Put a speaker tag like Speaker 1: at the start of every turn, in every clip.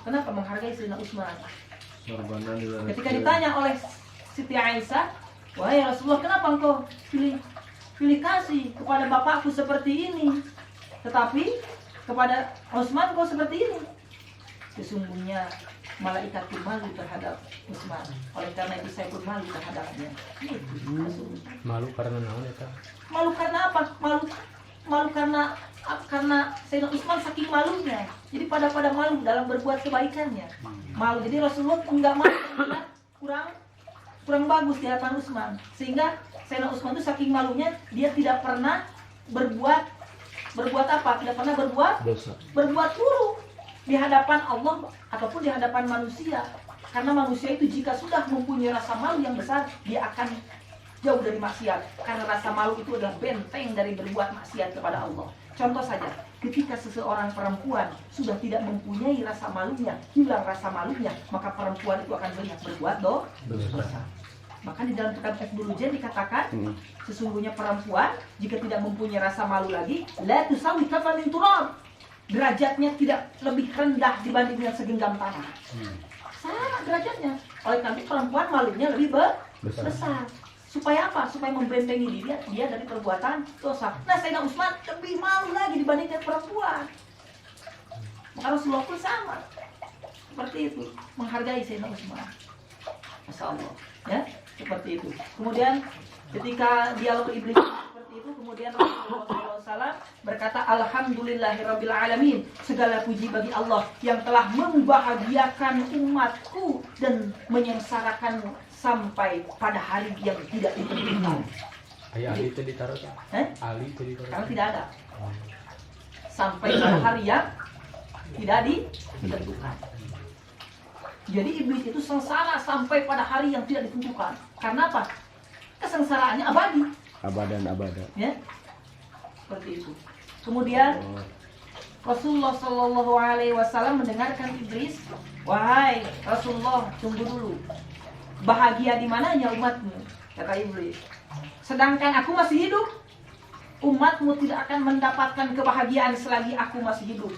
Speaker 1: Kenapa menghargai Sayyidina Utsman?
Speaker 2: Sorbanan
Speaker 1: Ketika ditanya oleh Siti Aisyah, wahai Rasulullah, kenapa engkau pilih kasih kepada bapakku seperti ini, tetapi kepada Utsman kau seperti ini? Sesungguhnya malaikat pun malu terhadap Utsman. Oleh karena itu saya pun malu terhadapnya.
Speaker 3: Malu karena naon eta?
Speaker 1: Malu karena apa? Malu karena Sayyidina Utsman saking malunya. Jadi pada malu dalam berbuat kebaikannya. Malu. Jadi Rasulullah enggak malu kurang bagus di hadapan Utsman. Sehingga Sayyidina Utsman itu saking malunya dia tidak pernah berbuat apa? Tidak pernah berbuat buruk di hadapan Allah ataupun di hadapan manusia. Karena manusia itu jika sudah mempunyai rasa malu yang besar, dia akan jauh dari maksiat. Karena rasa malu itu adalah benteng dari berbuat maksiat kepada Allah. Contoh saja, ketika seseorang perempuan sudah tidak mempunyai rasa malunya, hilang rasa malunya, maka perempuan itu akan banyak berbuat dosa. Maka di dalam kitab Ibnu Jen dikatakan, sesungguhnya perempuan jika tidak mempunyai rasa malu lagi, la tusawi kafalin turab, derajatnya tidak lebih rendah dibanding dengan segenggam tanah. Sama derajatnya. Oleh karena itu perempuan malunya lebih besar. Supaya apa? Supaya membentengi dia dari perbuatan dosa. Nah, Sayyidina Utsman lebih malu lagi dibandingkan perempuan. Maka Rasulullah pun sama. Seperti itu, menghargai Sayyidina Utsman. Masya Allah. Ya, seperti itu. Kemudian ketika dialog iblis seperti itu, kemudian Rasulullah SAW berkata, Alhamdulillahirabbil alamin, segala puji bagi Allah yang telah membahagiakan umatku dan menyengsarakanmu sampai pada hari yang tidak ditentukan.
Speaker 3: Ayah Ali itu ditaruh kan? Ali itu ditaruh.
Speaker 1: Karena tidak ada. Sampai pada hari yang tidak ditentukan. Jadi iblis itu sengsara sampai pada hari yang tidak ditentukan. Karena apa? Kesengsaraannya abadi.
Speaker 2: Abadan.
Speaker 1: Ya, seperti itu. Kemudian Rasulullah Shallallahu Alaihi Wasallam mendengarkan iblis, wahai Rasulullah, tunggu dulu. Bahagia di mananya umatmu? Kata iblis. Sedangkan aku masih hidup, umatmu tidak akan mendapatkan kebahagiaan selagi aku masih hidup.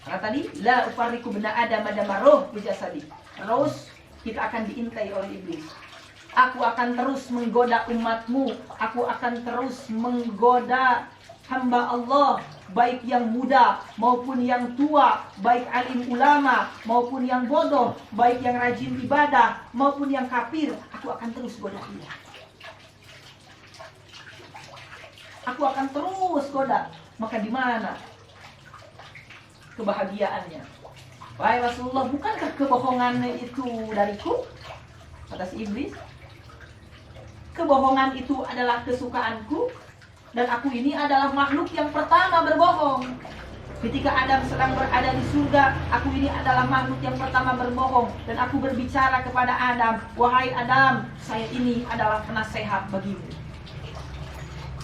Speaker 1: Karena tadi la ufarriqu bina adam adamaroh bijasadi. Terus kita akan diintai oleh iblis. Aku akan terus menggoda umatmu. Aku akan terus menggoda hamba Allah, baik yang muda maupun yang tua, baik alim ulama maupun yang bodoh, baik yang rajin ibadah maupun yang kafir. Aku akan terus goda dia. Aku akan terus goda. Maka di mana kebahagiaannya? Wahai Rasulullah, bukankah kebohongan itu dariku? Kata si iblis. Kebohongan itu adalah kesukaanku, dan aku ini adalah makhluk yang pertama berbohong. Ketika Adam sedang berada di surga, aku ini adalah makhluk yang pertama berbohong. Dan aku berbicara kepada Adam, wahai Adam, saya ini adalah penasehat bagimu.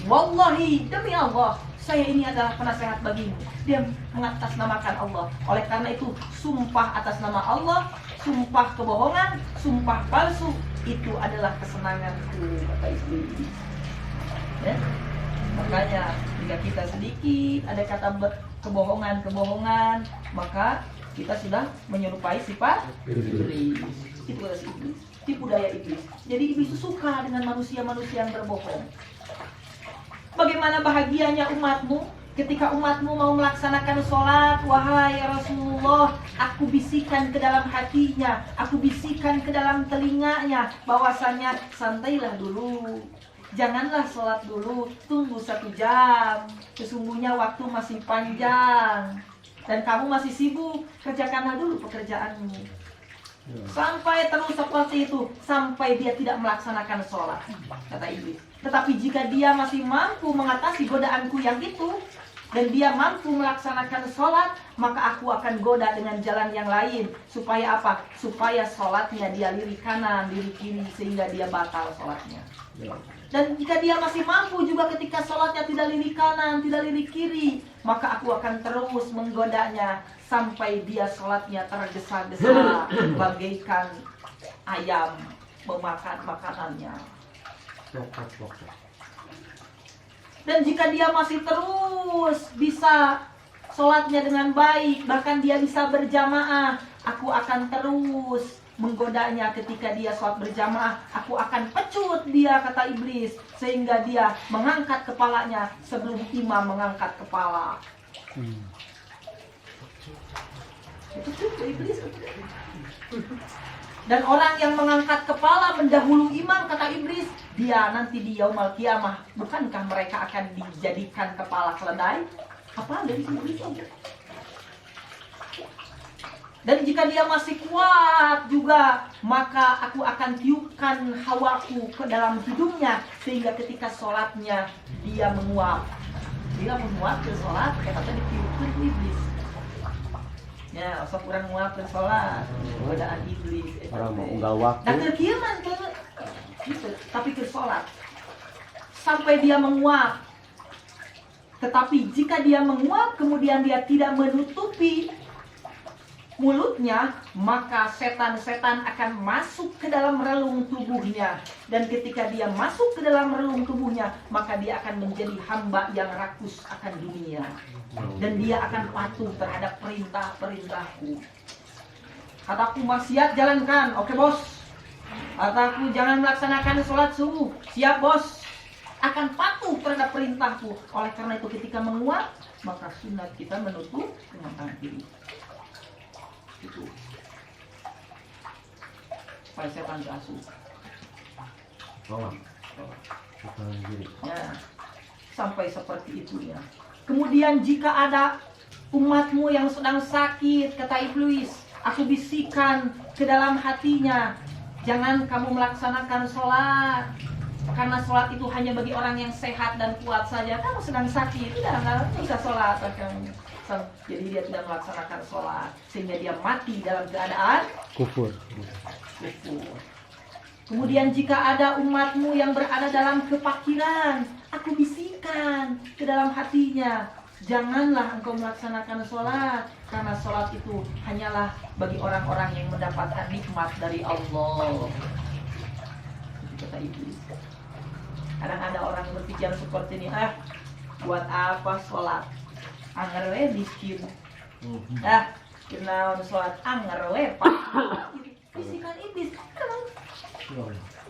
Speaker 1: Wallahi, demi Allah, saya ini adalah penasehat bagimu. Dia mengatasnamakan Allah. Oleh karena itu, sumpah atas nama Allah, sumpah kebohongan, sumpah palsu, itu adalah kesenanganku, kata iblis. Ya? Makanya jika kita sedikit ada kata kebohongan, maka kita sudah menyerupai sifat iblis. Itu kata si iblis, tipu daya iblis. Jadi iblis suka dengan manusia-manusia yang berbohong. Bagaimana bahagianya umatmu ketika umatmu mau melaksanakan sholat? Wahai Rasulullah, aku bisikan ke dalam hatinya, aku bisikan ke dalam telinganya bahwasannya santailah dulu, janganlah sholat dulu, tunggu 1 jam. Sesungguhnya waktu masih panjang dan kamu masih sibuk, kerjakanlah dulu pekerjaanmu. Sampai terus seperti itu, sampai dia tidak melaksanakan sholat, kata iblis. Tetapi jika dia masih mampu mengatasi godaanku yang itu, dan dia mampu melaksanakan sholat, maka aku akan goda dengan jalan yang lain. Supaya apa? Supaya sholatnya dia lirik kanan, lirik kiri, sehingga dia batal sholatnya. Dan jika dia masih mampu juga ketika sholatnya tidak lirik kanan, tidak lirik kiri, maka aku akan terus menggodanya sampai dia sholatnya tergesa-gesa bagaikan ayam memakan makanannya. Dan jika dia masih terus bisa sholatnya dengan baik, bahkan dia bisa berjamaah, aku akan terus menggodanya ketika dia sholat berjamaah. Aku akan pecut dia, kata iblis, sehingga dia mengangkat kepalanya sebelum imam mengangkat kepala. Itu iblis. Dan orang yang mengangkat kepala mendahului imam, kata iblis, dia nanti di yaumul kiamah, bukankah mereka akan dijadikan kepala keledai? Apa dari iblis? Dan jika dia masih kuat juga, maka aku akan tiupkan hawaku ke dalam hidungnya, sehingga ketika sholatnya dia menguap. Dia menguap ke sholat, kata ditiupkan iblis. Ya, usah kurang nguap ke sholat, godaan iblis.
Speaker 2: Orang mau unggal waktu.
Speaker 1: Dan kekiaman gitu, tapi ke sholat sampai dia menguap. Tetapi jika dia menguap kemudian dia tidak menutupi mulutnya, maka setan-setan akan masuk ke dalam relung tubuhnya. Dan ketika dia masuk ke dalam relung tubuhnya, maka dia akan menjadi hamba yang rakus akan dunia. Dan dia akan patuh terhadap perintah-perintahku. Kataku maksiat jalankan, oke bos. Kataku jangan melaksanakan sholat subuh, siap bos. Akan patuh terhadap perintahku. Oleh karena itu ketika menguap, maka sunat kita menutup dengan tangan kiri. Itu supaya setan terasuh. Ya, sampai seperti itu ya. Kemudian jika ada umatmu yang sedang sakit, kata iblis, aku bisikan ke dalam hatinya, jangan kamu melaksanakan sholat, karena sholat itu hanya bagi orang yang sehat dan kuat saja. Kamu sedang sakit, tidak bisa sholat kamu. Jadi dia tidak melaksanakan sholat, sehingga dia mati dalam keadaan
Speaker 2: Kufur.
Speaker 1: Kemudian jika ada umatmu yang berada dalam kepakiran, aku bisikan ke dalam hatinya, janganlah engkau melaksanakan sholat, karena sholat itu hanyalah bagi orang-orang yang mendapatkan nikmat dari Allah. Itu kata iblis. Kadang ada orang berpikir seperti ini, buat apa sholat? Anger we miskin. Kenal sholat anger we pak. Bisikan iblis.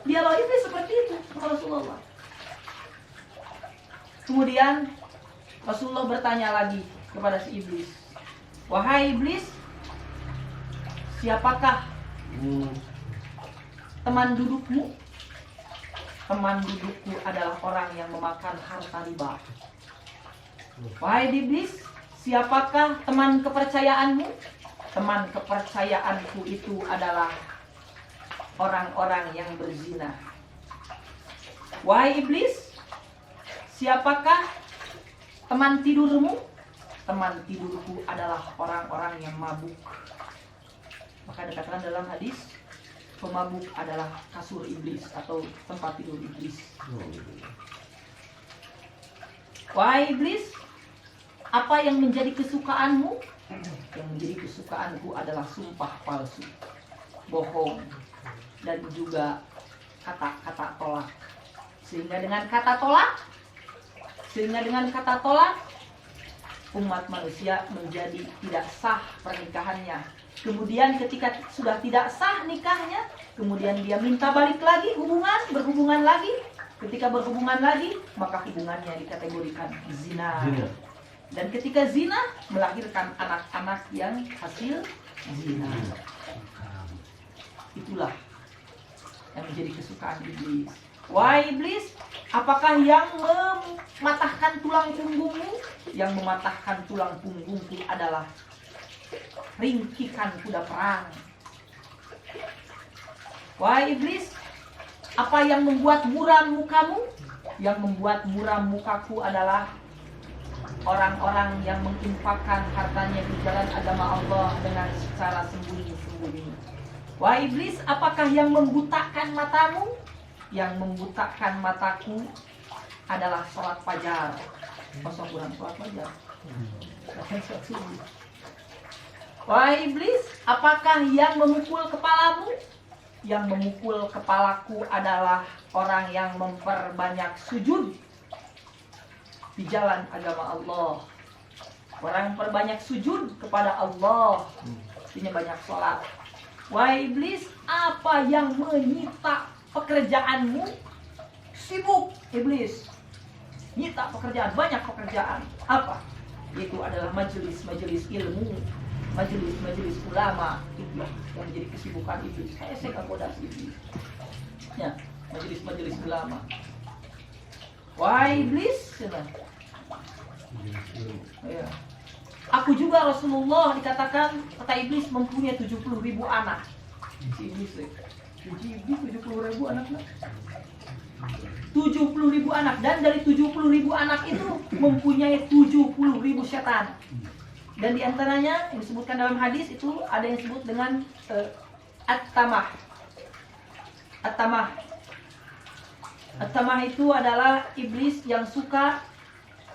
Speaker 1: Dialog iblis seperti itu Rasulullah. Kemudian Rasulullah bertanya lagi kepada si iblis, wahai iblis, siapakah teman dudukmu? Teman dudukku adalah orang yang memakan harta riba. Wahai iblis, siapakah teman kepercayaanmu? Teman kepercayaanku itu adalah orang-orang yang berzina. Wahai iblis, siapakah teman tidurmu? Teman tidurku adalah orang-orang yang mabuk. Maka dikatakan dalam hadis, pemabuk adalah kasur iblis atau tempat tidur iblis. Wahai iblis, apa yang menjadi kesukaanmu? Yang menjadi kesukaanku adalah sumpah palsu, bohong, dan juga kata-kata tolak. Sehingga dengan kata tolak, umat manusia menjadi tidak sah pernikahannya. Kemudian ketika sudah tidak sah nikahnya, kemudian dia minta balik lagi berhubungan lagi. Ketika berhubungan lagi, maka hubungannya dikategorikan zina. Dan ketika zina, melahirkan anak-anak yang hasil zina. Itulah yang menjadi kesukaan iblis. Wahai iblis, apakah yang mematahkan tulang punggungmu? Yang mematahkan tulang punggungku adalah ringkikan kuda perang. Wahai iblis, apa yang membuat muram mukamu? Yang membuat muram mukaku adalah orang-orang yang menginfakkan hartanya di jalan agama Allah dengan secara sembunyi-sembunyi. Wahai iblis, apakah yang membutakan matamu? Yang membutakan mataku adalah sholat fajar. Masa kurang sholat fajar? Wahai iblis, apakah yang memukul kepalamu? Yang memukul kepalaku adalah orang yang memperbanyak sujud di jalan agama Allah. Orang perbanyak sujud kepada Allah, artinya banyak sholat. Wahai iblis, apa yang menyita pekerjaanmu? Sibuk iblis, nyita pekerjaan, banyak pekerjaan. Apa? Itu adalah majelis-majelis ilmu, majelis-majelis ulama. Itu yang menjadi kesibukan iblis. Saya goda iblis. Ya, majelis-majelis ulama. Wahai iblis, ya. Aku juga Rasulullah dikatakan kata iblis mempunyai 70.000 anak. Si iblis, iblis 70.000 anak. 70.000 anak, dan dari 70.000 anak itu mempunyai 70.000 setan. Dan diantaranya yang disebutkan dalam hadis itu ada yang disebut dengan at-tamah. At-tamah itu adalah iblis yang suka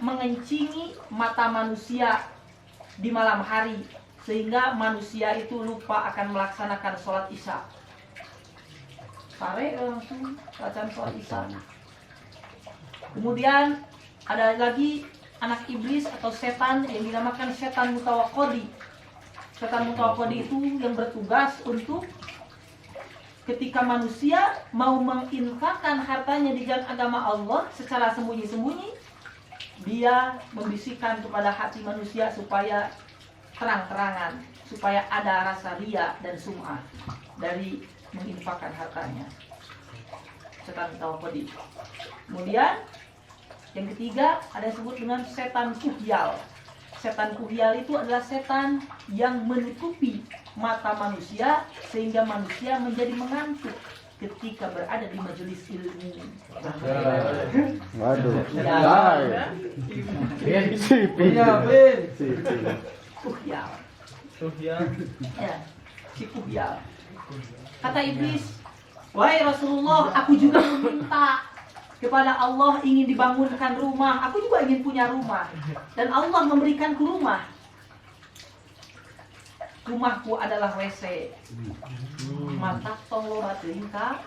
Speaker 1: mengencingi mata manusia di malam hari sehingga manusia itu lupa akan melaksanakan sholat isya. Sare langsung bacaan sholat isya. Kemudian ada lagi anak iblis atau setan yang dinamakan setan mutawakkodi. Setan mutawakkodi itu yang bertugas untuk ketika manusia mau menginfakkan hartanya di jalan agama Allah secara sembunyi-sembunyi, dia membisikkan kepada hati manusia supaya terang-terangan, supaya ada rasa riya dan sum'ah dari menginfakkan hartanya. Setan mutawakkodi. Kemudian yang ketiga ada yang disebut dengan setan kuhyal. Setan kuhyal itu adalah setan yang menutupi mata manusia sehingga manusia menjadi mengantuk ketika berada di majelis ilmu.
Speaker 2: Waduh.
Speaker 1: Ya. Kuhyal. Ya, si kuhyal. Kata iblis, wahai Rasulullah, aku juga meminta kepada Allah ingin dibangunkan rumah. Aku juga ingin punya rumah. Dan Allah memberikanku rumah. Rumahku adalah WC. Mantap tolong tingkah.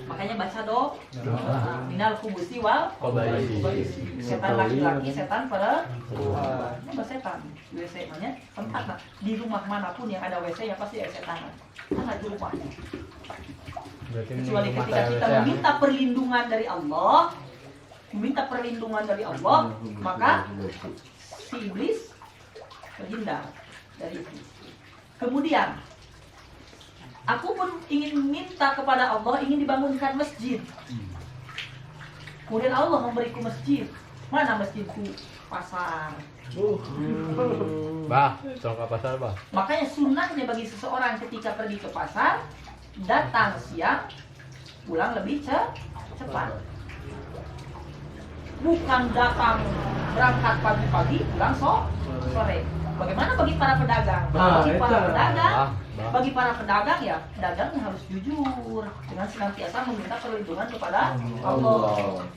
Speaker 1: Makanya baca dong. Minal kubusi wal kubaisi. Setan laki-laki, setan pada apa setan? WC namanya tempat. Nah, di rumah manapun yang ada WC ya pasti ada setan. Karena di rumahnya. Kecuali ketika kita meminta perlindungan dari Allah, maka si iblis terhindar dari itu. Kemudian aku pun ingin minta kepada Allah, ingin dibangunkan masjid. Kemudian Allah memberiku masjid. Mana masjidku? Pasar.
Speaker 3: Bah, tolong ke pasar, bah.
Speaker 1: Makanya sunnahnya bagi seseorang ketika pergi ke pasar, datang siang, pulang lebih cepat. Bukan datang berangkat pagi-pagi, pulang sore. Bagaimana bagi para pedagang? Bagi para pedagang ya, pedagangnya harus jujur dengan senantiasa meminta perlindungan kepada Allah.